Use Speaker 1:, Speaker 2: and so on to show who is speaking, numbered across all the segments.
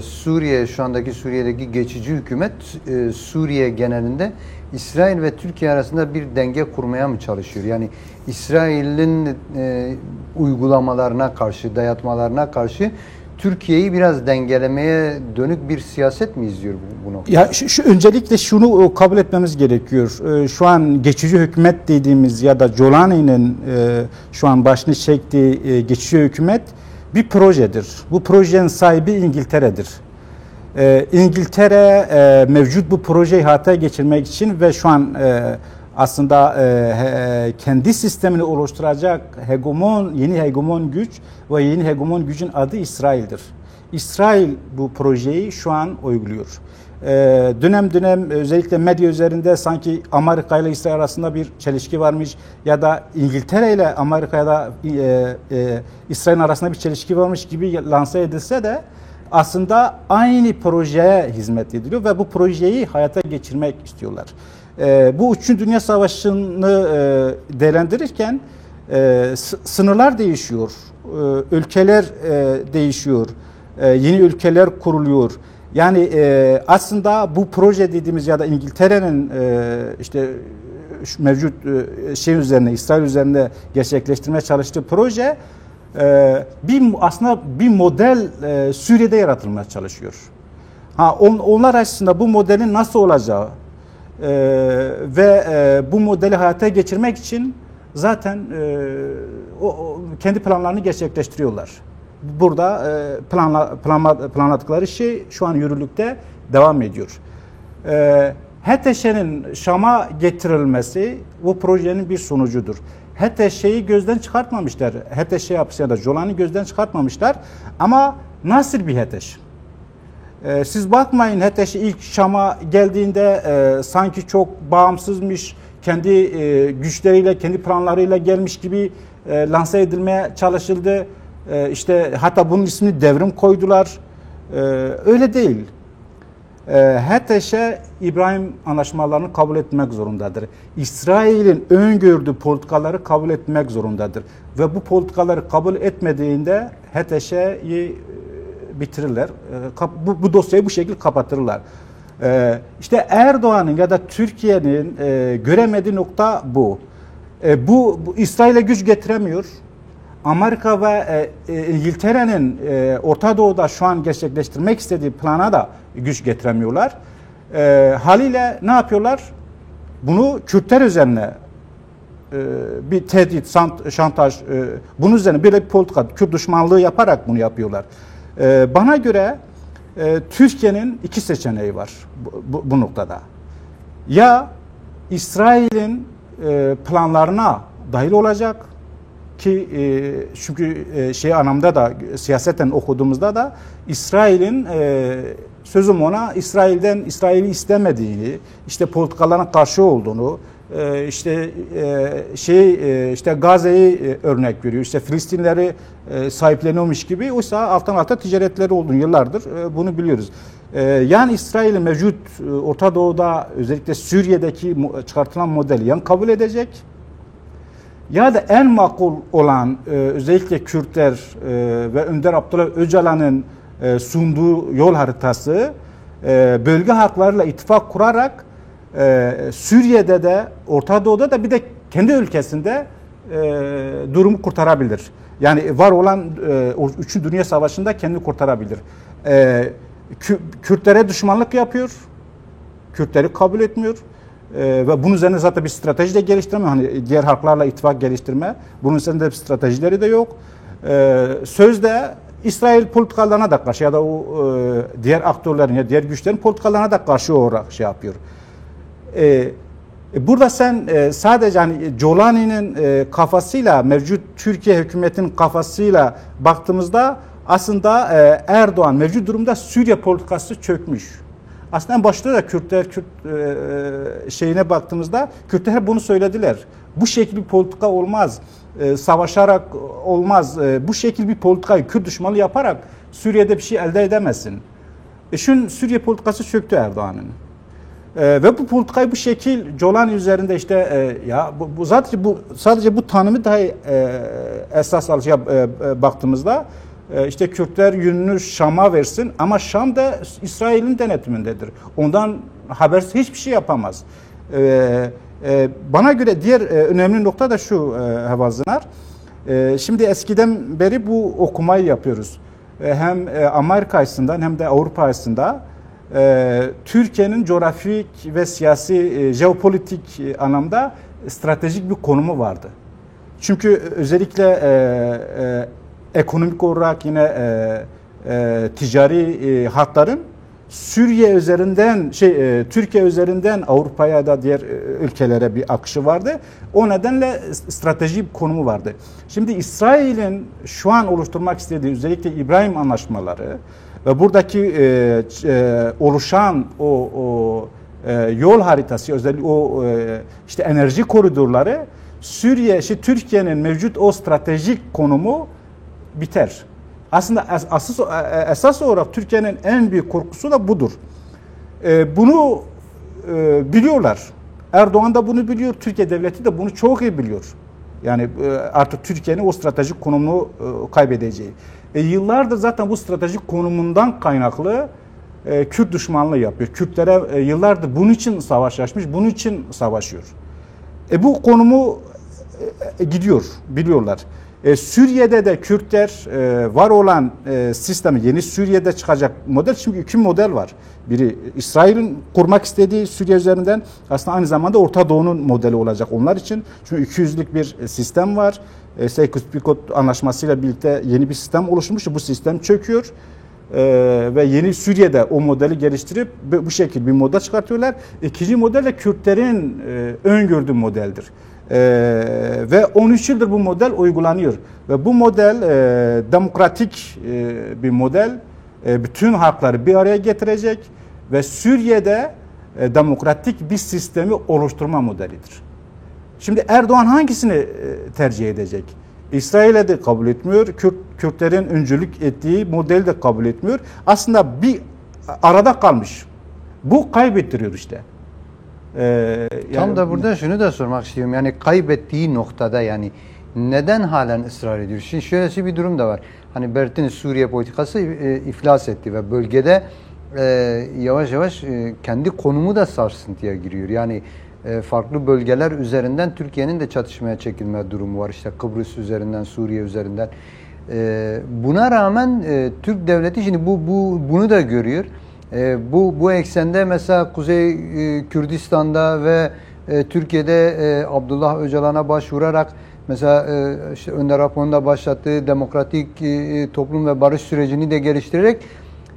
Speaker 1: Suriye, şu andaki Suriye'deki geçici hükümet Suriye genelinde İsrail ve Türkiye arasında bir denge kurmaya mı çalışıyor? Yani İsrail'in uygulamalarına karşı, dayatmalarına karşı Türkiye'yi biraz dengelemeye dönük bir siyaset mi izliyor bu noktada?
Speaker 2: Ya öncelikle şunu kabul etmemiz gerekiyor. Şu an geçici hükümet dediğimiz ya da Jolani'nin şu an başını çektiği geçici hükümet bir projedir. Bu projenin sahibi İngiltere'dir. İngiltere mevcut bu projeyi hayata geçirmek için ve şu an aslında kendi sistemini oluşturacak yeni hegemon güç ve yeni hegemon gücün adı İsrail'dir. İsrail bu projeyi şu an uyguluyor. Dönem dönem özellikle medya üzerinde sanki Amerika ile İsrail arasında bir çelişki varmış ya da İngiltere ile Amerika ya da İsrail arasında bir çelişki varmış gibi lanse edilse de aslında aynı projeye hizmet ediliyor ve bu projeyi hayata geçirmek istiyorlar. Bu 3. Dünya Savaşı'nı değerlendirirken sınırlar değişiyor, ülkeler değişiyor, yeni ülkeler kuruluyor. Yani aslında bu proje dediğimiz ya da İngiltere'nin işte mevcut üzerine, İsrail üzerinde gerçekleştirmeye çalıştığı proje aslında bir model Suriye'de yaratılmaya çalışıyor. Onlar açısından bu modelin nasıl olacağı ve bu modeli hayata geçirmek için zaten kendi planlarını gerçekleştiriyorlar. Burada planladıkları şey şu an yürürlükte devam ediyor. HTŞ'nin Şam'a getirilmesi bu projenin bir sonucudur. HTŞ'yi gözden çıkartmamışlar. HTŞ yapısı ya da Jolani gözden çıkartmamışlar. Ama nasıl bir HTŞ? Siz bakmayın, HTŞ ilk Şam'a geldiğinde sanki çok bağımsızmış, kendi güçleriyle, kendi planlarıyla gelmiş gibi lanse edilmeye çalışıldı. İşte hatta bunun ismini devrim koydular. Öyle değil. HTŞ İbrahim anlaşmalarını kabul etmek zorundadır. İsrail'in öngördüğü politikaları kabul etmek zorundadır. Ve bu politikaları kabul etmediğinde HTŞ'yi bitirirler. Bu dosyayı bu şekilde kapatırlar. İşte Erdoğan'ın ya da Türkiye'nin göremediği nokta bu. Bu İsrail'e güç getiremiyor. Amerika ve İngiltere'nin Orta Doğu'da şu an gerçekleştirmek istediği plana da güç getiremiyorlar. Haliyle ne yapıyorlar? Bunu Kürtler üzerine bir tehdit, şantaj, bunun üzerine böyle bir politika, Kürt düşmanlığı yaparak bunu yapıyorlar. Bana göre Türkiye'nin iki seçeneği var bu noktada. Ya İsrail'in planlarına dahil olacak ki çünkü anlamda da siyaseten okuduğumuzda da İsrail'in sözüm ona İsrail'i istemediğini, işte politikalarına karşı olduğunu, işte Gazze'yi örnek veriyor. İşte Filistinleri sahipleniyormuş gibi. Oysa alttan alta ticaretleri olduğunu yıllardır bunu biliyoruz. Yani İsrail'in mevcut Orta Doğu'da özellikle Suriye'deki çıkartılan modeli yan kabul edecek ya da en makul olan özellikle Kürtler ve Önder Abdullah Öcalan'ın sunduğu yol haritası bölge halklarıyla ittifak kurarak Suriye'de de Orta Doğu'da da bir de kendi ülkesinde durumu kurtarabilir. Yani var olan 3. Dünya Savaşı'nda kendini kurtarabilir. Kürtlere düşmanlık yapıyor. Kürtleri kabul etmiyor. Ve bunun üzerine zaten bir strateji de geliştirmiyor. Hani diğer halklarla ittifak geliştirme. Bunun üzerinde bir stratejileri de yok. Sözde İsrail politikalarına da karşı ya da o diğer aktörlerin ya diğer güçlerin politikalarına da karşı olarak yapıyor. Burada sen sadece hani Jolani'nin kafasıyla mevcut Türkiye hükümetinin kafasıyla baktığımızda aslında Erdoğan mevcut durumda Suriye politikası çökmüş. Aslında en başta da Kürt baktığımızda Kürtler hep bunu söylediler. Bu şekil bir politika olmaz. Savaşarak olmaz. Bu şekil bir politikayı Kürt düşmanlığı yaparak Suriye'de bir şey elde edemezsin. Şimdi Suriye politikası çöktü Erdoğan'ın. Ve bu politikayı bu şekil Jolani üzerinde işte sadece bu tanımı dahi esas alıcıya baktığımızda işte Kürtler yönünü Şam'a versin ama Şam da İsrail'in denetimindedir. Ondan habersiz hiçbir şey yapamaz. Bana göre diğer önemli nokta da şu Hevazınar. Şimdi eskiden beri bu okumayı yapıyoruz. Hem Amerika açısından hem de Avrupa açısından Türkiye'nin coğrafik ve siyasi, jeopolitik anlamda stratejik bir konumu vardı. Çünkü özellikle ekonomik olarak yine ticari hatların Suriye üzerinden Türkiye üzerinden Avrupa'ya da diğer ülkelere bir akışı vardı. O nedenle stratejik bir konumu vardı. Şimdi İsrail'in şu an oluşturmak istediği özellikle İbrahim anlaşmaları ve buradaki oluşan o yol haritası özellikle o işte enerji koridorları Türkiye'nin mevcut o stratejik konumu biter. Aslında esas olarak Türkiye'nin en büyük korkusu da budur. Bunu biliyorlar. Erdoğan da bunu biliyor. Türkiye devleti de bunu çok iyi biliyor. Yani artık Türkiye'nin o stratejik konumunu kaybedeceği. Yıllardır zaten bu stratejik konumundan kaynaklı Kürt düşmanlığı yapıyor. Kürtlere yıllardır bunun için savaş açmış, bunun için savaşıyor. Bu konumu gidiyor, biliyorlar. Suriye'de de Kürtler var olan sistemi, yeni Suriye'de çıkacak model, çünkü iki model var. Biri İsrail'in kurmak istediği Suriye üzerinden, aslında aynı zamanda Orta Doğu'nun modeli olacak onlar için. Çünkü 200'lük bir sistem var. Sykes-Picot anlaşmasıyla birlikte yeni bir sistem oluşmuş. Bu sistem çöküyor. Ve yeni Suriye'de o modeli geliştirip bu şekilde bir model çıkartıyorlar. İkinci model de Kürtlerin öngördüğü modeldir. Ve 13 yıldır bu model uygulanıyor. Ve bu model demokratik bir model. Bütün halkları bir araya getirecek ve Suriye'de demokratik bir sistemi oluşturma modelidir. Şimdi Erdoğan hangisini tercih edecek? İsrail'e de kabul etmiyor. Kürtlerin öncülük ettiği modeli de kabul etmiyor. Aslında bir arada kalmış. Bu kaybettiriyor işte.
Speaker 1: Tam da burada şunu da sormak istiyorum. Yani kaybettiği noktada yani neden halen ısrar ediyor? Şimdi şöyle bir durum da var. Hani Bertin'in Suriye politikası iflas etti ve bölgede yavaş yavaş kendi konumu da sarsıntıya giriyor. Yani farklı bölgeler üzerinden Türkiye'nin de çatışmaya çekilme durumu var. İşte Kıbrıs üzerinden, Suriye üzerinden. Buna rağmen Türk devleti şimdi bunu da görüyor. Bu eksende mesela Kuzey Kürdistan'da ve Türkiye'de Abdullah Öcalan'a başvurarak mesela işte Önder Apo'nun da başlattığı demokratik toplum ve barış sürecini de geliştirerek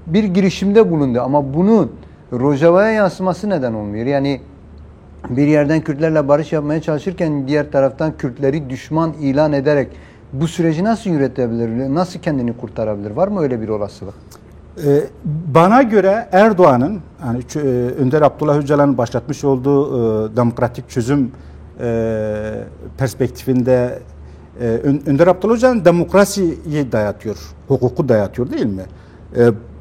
Speaker 1: bir girişimde bulundu. Ama bunun Rojava'ya yansıması neden olmuyor? Yani bir yerden Kürtlerle barış yapmaya çalışırken diğer taraftan Kürtleri düşman ilan ederek bu süreci nasıl yönetebilir? Nasıl kendini kurtarabilir? Var mı öyle bir olasılık?
Speaker 2: Bana göre Erdoğan'ın hani Önder Abdullah Öcalan'ın başlatmış olduğu demokratik çözüm perspektifinde Önder Abdullah Öcalan demokrasiyi dayatıyor, hukuku dayatıyor değil mi?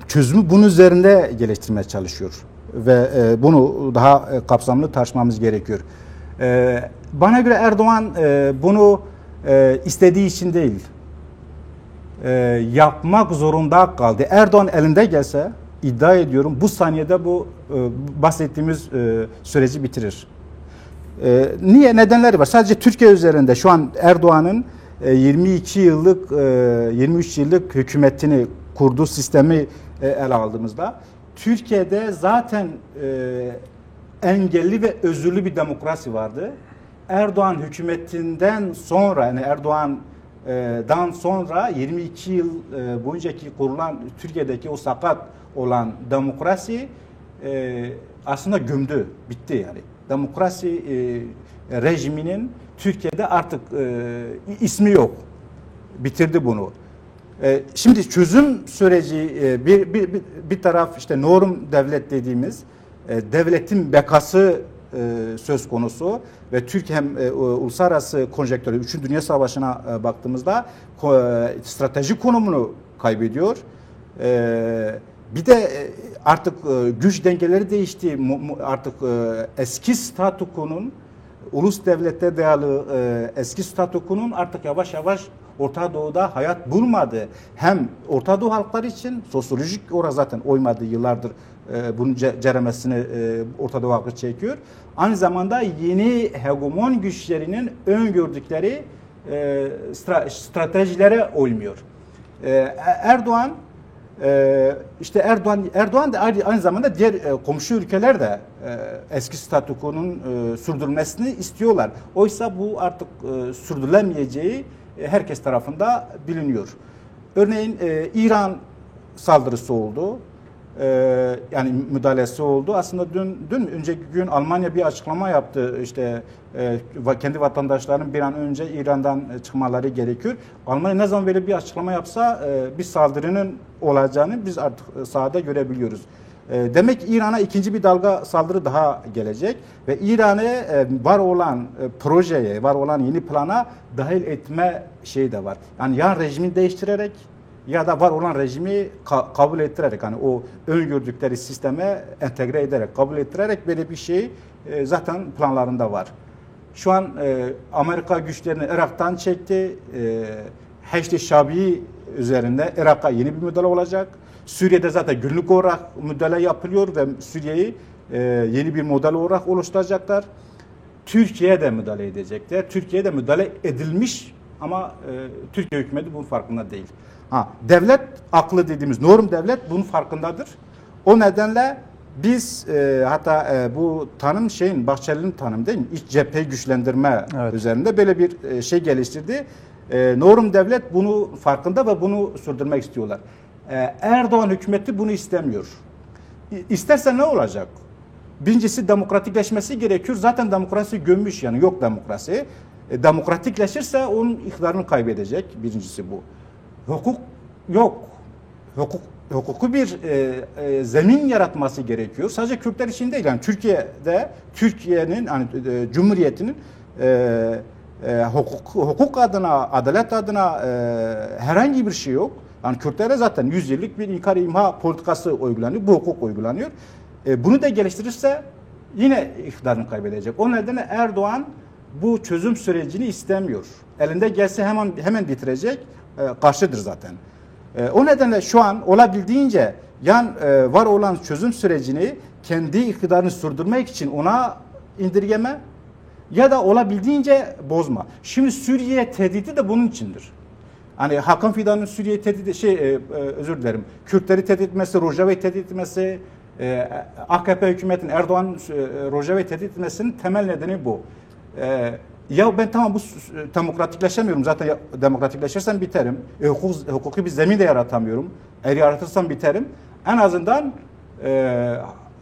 Speaker 2: Çözümü bunun üzerinde geliştirmeye çalışıyor ve bunu daha kapsamlı tartışmamız gerekiyor. Bana göre Erdoğan bunu istediği için değil, yapmak zorunda kaldı. Erdoğan elinde gelse iddia ediyorum bu saniyede bu bahsettiğimiz süreci bitirir. Niye? Nedenleri var. Sadece Türkiye üzerinde şu an Erdoğan'ın 22 yıllık 23 yıllık hükümetini kurduğu sistemi ele aldığımızda Türkiye'de zaten engelli ve özürlü bir demokrasi vardı. Erdoğan hükümetinden sonra yani Erdoğan'dan sonra 22 yıl boyuncaki kurulan Türkiye'deki o sakat olan demokrasi aslında gömdü, bitti yani. Demokrasi rejiminin Türkiye'de artık ismi yok. Bitirdi bunu. Şimdi çözüm süreci bir taraf işte norm devlet dediğimiz devletin bekası söz konusu ve Türkiye hem uluslararası konjonktürde 3. Dünya Savaşı'na baktığımızda stratejik konumunu kaybediyor. Bir de artık güç dengeleri değişti. Artık eski statükonun ulus devlete dayalı eski statükonun artık yavaş yavaş Orta Doğu'da hayat bulmadı. Hem Orta Doğu halkları için sosyolojik olarak zaten uymadı yıllardır. Bunun ceremesini Orta Doğu halkı çekiyor. Aynı zamanda yeni hegemon güçlerinin öngördükleri stratejilere uymuyor. Erdoğan işte Erdoğan da aynı zamanda diğer komşu ülkeler de eski statükonun sürdürülmesini istiyorlar. Oysa bu artık sürdürülemeyeceği herkes tarafından biliniyor. Örneğin İran saldırısı oldu. Yani müdahalesi oldu. Aslında dün önceki gün Almanya bir açıklama yaptı. İşte kendi vatandaşlarının bir an önce İran'dan çıkmaları gerekiyor. Almanya ne zaman böyle bir açıklama yapsa bir saldırının olacağını biz artık sahada görebiliyoruz. Demek ki İran'a ikinci bir dalga saldırı daha gelecek ve İran'ı var olan projeye, var olan yeni plana dahil etme şeyi de var. Yani ya rejimi değiştirerek ya da var olan rejimi kabul ettirerek, hani o öngördükleri sisteme entegre ederek, kabul ettirerek böyle bir şey zaten planlarında var. Şu an Amerika güçlerini Irak'tan çekti. Haçlı Şabi üzerinde Irak'a yeni bir müdahale olacak. Suriye'de zaten günlük olarak müdahale yapılıyor ve Suriye'yi yeni bir model olarak oluşturacaklar. Türkiye'ye de müdahale edecekler. Türkiye'de müdahale edilmiş ama Türkiye hükümeti bunun farkında değil. Devlet aklı dediğimiz norm devlet bunun farkındadır. O nedenle biz hatta bu tanım Bahçeli'nin tanımı değil mi? İç cepheyi güçlendirme üzerinde böyle bir şey geliştirdi. Norm devlet bunu farkında ve bunu sürdürmek istiyorlar. Erdoğan hükümeti bunu istemiyor. İsterse ne olacak? Birincisi demokratikleşmesi gerekiyor. Zaten demokrasi gömmüş, yani yok demokrasi. Demokratikleşirse onun iktidarını kaybedecek. Birincisi bu. Hukuk yok. Hukuku bir zemin yaratması gerekiyor. Sadece Kürtler için değil. Yani Türkiye'nin hani, Cumhuriyeti'nin hukuk adına, adalet adına herhangi bir şey yok. Yani Kürtlere zaten 100 yıllık bir inkar imha politikası uygulanıyor. Bu hukuk uygulanıyor. Bunu da geliştirirse yine iktidarını kaybedecek. O nedenle Erdoğan bu çözüm sürecini istemiyor. Elinde gelse hemen bitirecek. Karşıdır zaten. O nedenle şu an olabildiğince var olan çözüm sürecini kendi iktidarını sürdürmek için ona indirgeme ya da olabildiğince bozma. Şimdi Suriye tehdidi de bunun içindir. Hani Hakan Fidan'ın Suriye tehdidi özür dilerim. Kürtleri tehdit etmesi, Rojava'yı tehdit etmesi, AKP hükümetinin Erdoğan'ın Rojava'yı tehdit etmesinin temel nedeni bu. Ya ben tamam bu demokratikleşemiyorum. Zaten demokratikleşirsem biterim. Hukuki bir zemin de yaratamıyorum. Eğer yaratırsam biterim. En azından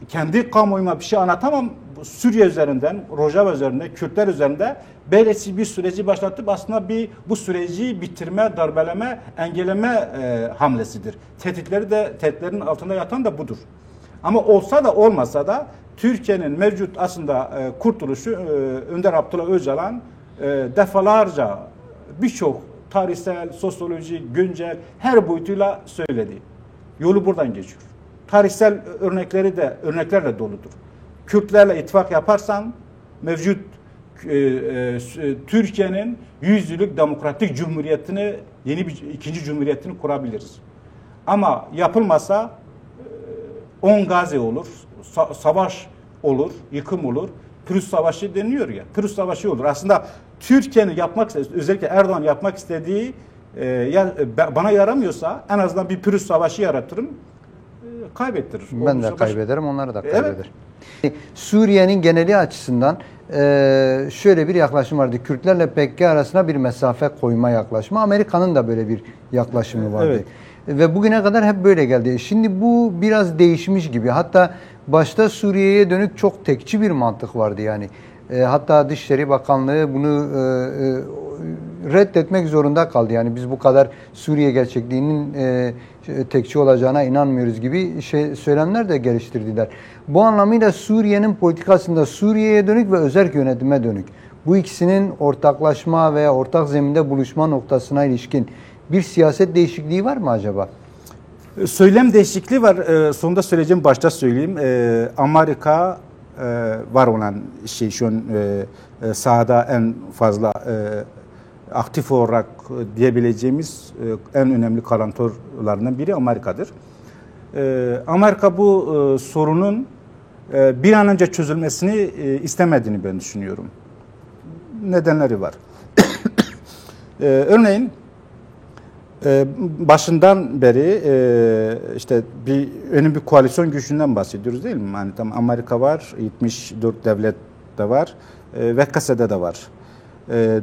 Speaker 2: kendi kamuoyuma bir şey anlatamam. Suriye üzerinden, Rojava üzerinde, Kürtler üzerinde böylesi bir süreci başlatıp aslında bu süreci bitirme, darbeleme, engelleme hamlesidir. Tehditlerin altında yatan da budur. Ama olsa da olmasa da Türkiye'nin mevcut aslında kurtuluşu Önder Abdullah Öcalan defalarca birçok tarihsel, sosyolojik, güncel her boyutuyla söyledi. Yolu buradan geçiyor. Tarihsel örneklerle doludur. Kürtlerle ittifak yaparsan mevcut Türkiye'nin 100 yıllık demokratik cumhuriyetini, yeni bir ikinci cumhuriyetini kurabiliriz. Ama yapılmasa 10 Gazze olur, savaş olur, yıkım olur. Prüs Savaşı deniyor ya. Prüs Savaşı olur. Aslında Türkiye'nin özellikle Erdoğan yapmak istediği bana yaramıyorsa en azından bir Prüs Savaşı yaratırım. Kaybettirir.
Speaker 1: Ben de kaybederim, onları da kaybeder. Evet. Suriye'nin geneli açısından şöyle bir yaklaşım vardı. Kürtlerle PKK arasına bir mesafe koyma yaklaşımı. Amerika'nın da böyle bir yaklaşımı vardı. Evet. Ve bugüne kadar hep böyle geldi. Şimdi bu biraz değişmiş gibi. Hatta başta Suriye'ye dönük çok tekçi bir mantık vardı yani. Hatta Dışişleri Bakanlığı bunu reddetmek zorunda kaldı. Yani biz bu kadar Suriye gerçekliğinin tekçi olacağına inanmıyoruz gibi söylemler de geliştirdiler. Bu anlamıyla Suriye'nin politikasında Suriye'ye dönük ve özerk yönetime dönük. Bu ikisinin ortaklaşma veya ortak zeminde buluşma noktasına ilişkin bir siyaset değişikliği var mı acaba?
Speaker 2: Söylem değişikliği var. Sonunda söyleyeceğim, başta söyleyeyim. Amerika var olan şu an sahada en fazla aktif olarak diyebileceğimiz en önemli kalantorlarından biri Amerika'dır. Amerika bu sorunun bir an önce çözülmesini istemediğini ben düşünüyorum. Nedenleri var. Örneğin başından beri işte bir koalisyon gücünden bahsediyoruz değil mi? Yani tam Amerika var, 74 devlet de var ve Kase'de de var.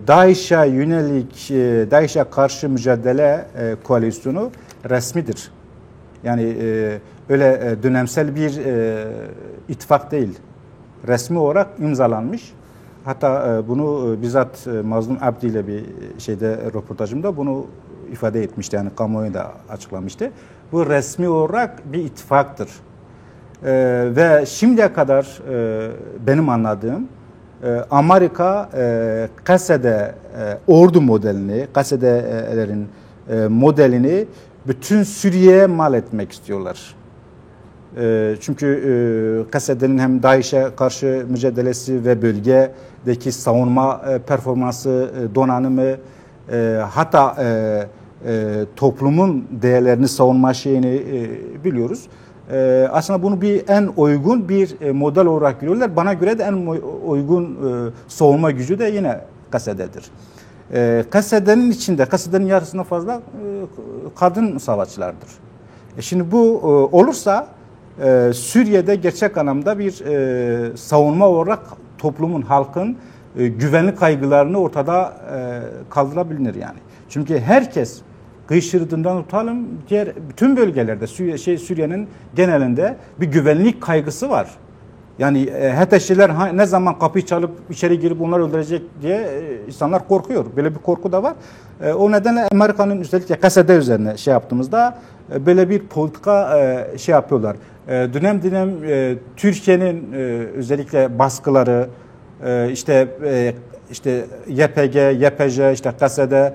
Speaker 2: DAEŞ'e yönelik, DAEŞ'e karşı mücadele koalisyonu resmidir. Yani öyle dönemsel bir ittifak değil. Resmi olarak imzalanmış. Hatta bunu bizzat Mazlum Abdi ile bir röportajımda bunu ifade etmişti. Yani kamuoyu da açıklamıştı. Bu resmi olarak bir ittifaktır. Ve şimdiye kadar benim anladığım Amerika Kase'de ordu modelini, Kase'lerin modelini bütün Suriye'ye mal etmek istiyorlar. Çünkü Kasede'nin hem DAEŞ'e karşı mücadelesi ve bölgedeki savunma performansı, donanımı, hatta toplumun değerlerini savunma şeyini biliyoruz. Aslında bunu en uygun bir model olarak görüyorlar. Bana göre de en uygun savunma gücü de yine Kasede'dir. Kasede'nin içinde, Kasede'nin yarısından fazla kadın savaşçılardır. Şimdi bu olursa Suriye'de gerçek anlamda bir savunma olarak toplumun, halkın güvenlik kaygılarını ortada kaldırabilir yani. Çünkü herkes kıyı şeridinden tutalım diğer bütün bölgelerde Suriye'nin genelinde bir güvenlik kaygısı var. Yani HTŞ'ler ne zaman kapıyı çalıp içeri girip onları öldürecek diye insanlar korkuyor. Böyle bir korku da var. O nedenle Amerika'nın özellikle Kasede üzerine yaptığımızda böyle bir politika yapıyorlar. Dönem Türkiye'nin özellikle baskıları işte YPG, YPJ, işte Kasede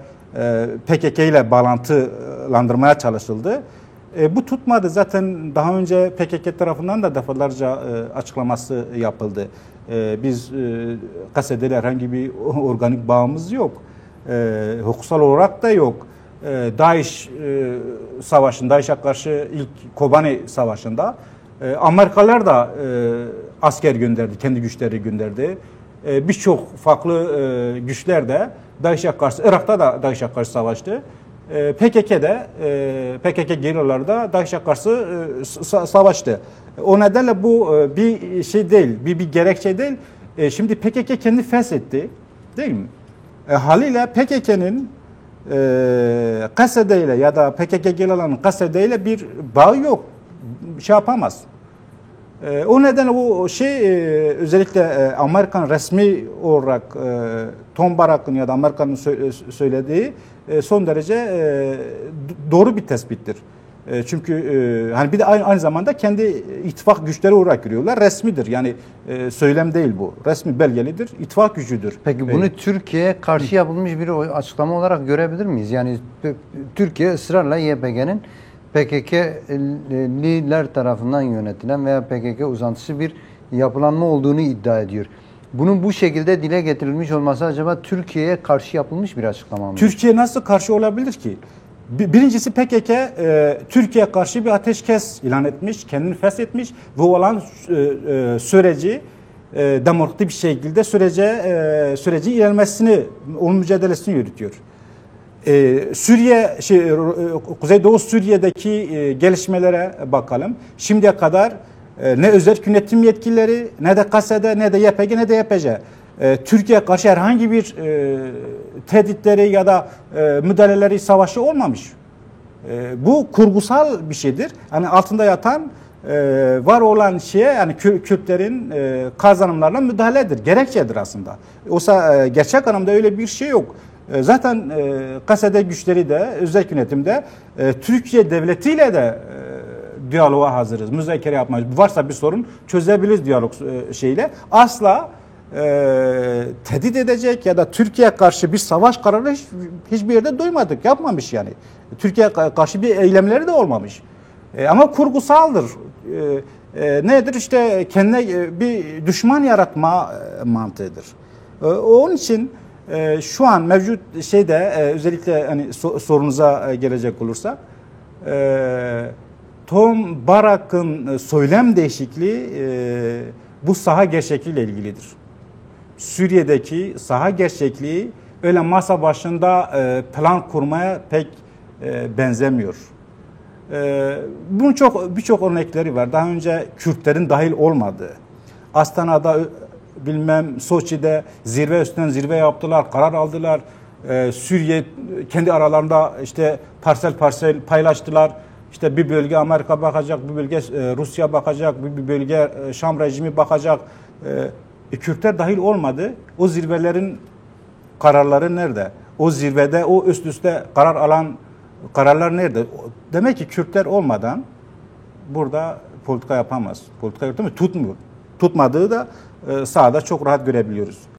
Speaker 2: PKK ile bağlantılandırmaya çalışıldı. Bu tutmadı. Zaten daha önce PKK tarafından da defalarca açıklaması yapıldı. Biz Kasede'yle herhangi bir organik bağımız yok. Hukuksal olarak da yok. DAEŞ savaşında, DAEŞ'e karşı ilk Kobani savaşında Amerikalılar da asker gönderdi, kendi güçleri gönderdi. Birçok farklı güçler de DAEŞ'e karşı, Irak'ta da DAEŞ'e karşı savaştı. PKK gerillaları da DAEŞ'e karşı savaştı. O nedenle bu bir şey değil, bir gerekçe değil. Şimdi PKK kendi feshetti, değil mi? Haliyle PKK'nın Kasede ile ya da PKK gerillalarının Kasede ile bir bağı yok. Yapamaz. O nedenle bu özellikle Amerikan resmi olarak Tom Barak'ın ya da Amerika'nın söylediği son derece doğru bir tespittir. Çünkü hani bir de aynı zamanda kendi ittifak güçleri olarak görüyorlar. Resmidir. Yani söylem değil bu. Resmi belgelidir. İttifak gücüdür.
Speaker 1: Peki bunu Türkiye'ye karşı yapılmış bir açıklama olarak görebilir miyiz? Yani Türkiye ısrarla YPG'nin PKK'liler tarafından yönetilen veya PKK uzantısı bir yapılanma olduğunu iddia ediyor. Bunun bu şekilde dile getirilmiş olması acaba Türkiye'ye karşı yapılmış bir açıklama mı?
Speaker 2: Türkiye nasıl karşı olabilir ki? Birincisi PKK Türkiye'ye karşı bir ateşkes ilan etmiş, kendini feshetmiş ve olan süreci demokratik bir şekilde süreci ilerlemesini, onun mücadelesini yürütüyor. Kuzeydoğu Suriye'deki gelişmelere bakalım. Şimdiye kadar ne özel yönetim yetkilileri, ne de Kasede, ne de YPG, ne de YPJ Türkiye'ye karşı herhangi bir tehditleri ya da müdahaleleri, savaşı olmamış. Bu kurgusal bir şeydir. Yani altında yatan var olan şeye, yani Kürtlerin kazanımlarına müdahaledir, gerekçedir aslında. Oysa gerçek anlamda öyle bir şey yok. Zaten Kasede güçleri de, özel yönetimde Türkiye devletiyle de diyaloğa hazırız. Müzakere yapmayız. Varsa bir sorun çözebiliriz diyalog şeyle. Asla tehdit edecek ya da Türkiye'ye karşı bir savaş kararı hiçbir yerde duymadık. Yapmamış yani. Türkiye'ye karşı bir eylemleri de olmamış. Ama kurgusaldır. Nedir? İşte kendine bir düşman yaratma mantığıdır. Onun için Şu an mevcut şeyde özellikle hani sorunuza gelecek olursak Tom Barak'ın söylem değişikliği bu saha gerçekliğiyle ilgilidir. Suriye'deki saha gerçekliği öyle masa başında plan kurmaya pek benzemiyor. Bunun birçok örnekleri var. Daha önce Kürtlerin dahil olmadığı, Astana'da bilmem Soçi'de zirve üstünden zirve yaptılar, karar aldılar. Suriye kendi aralarında işte parsel paylaştılar. İşte bir bölge Amerika bakacak, bir bölge Rusya bakacak, bir bölge Şam rejimi bakacak. Kürtler dahil olmadı. O zirvelerin kararları nerede? O zirvede o üst üste karar alan kararlar nerede? Demek ki Kürtler olmadan burada politika yapamaz. Politika yürütemiyor, tutmuyor. Tutmadığı da sahada çok rahat görebiliyoruz.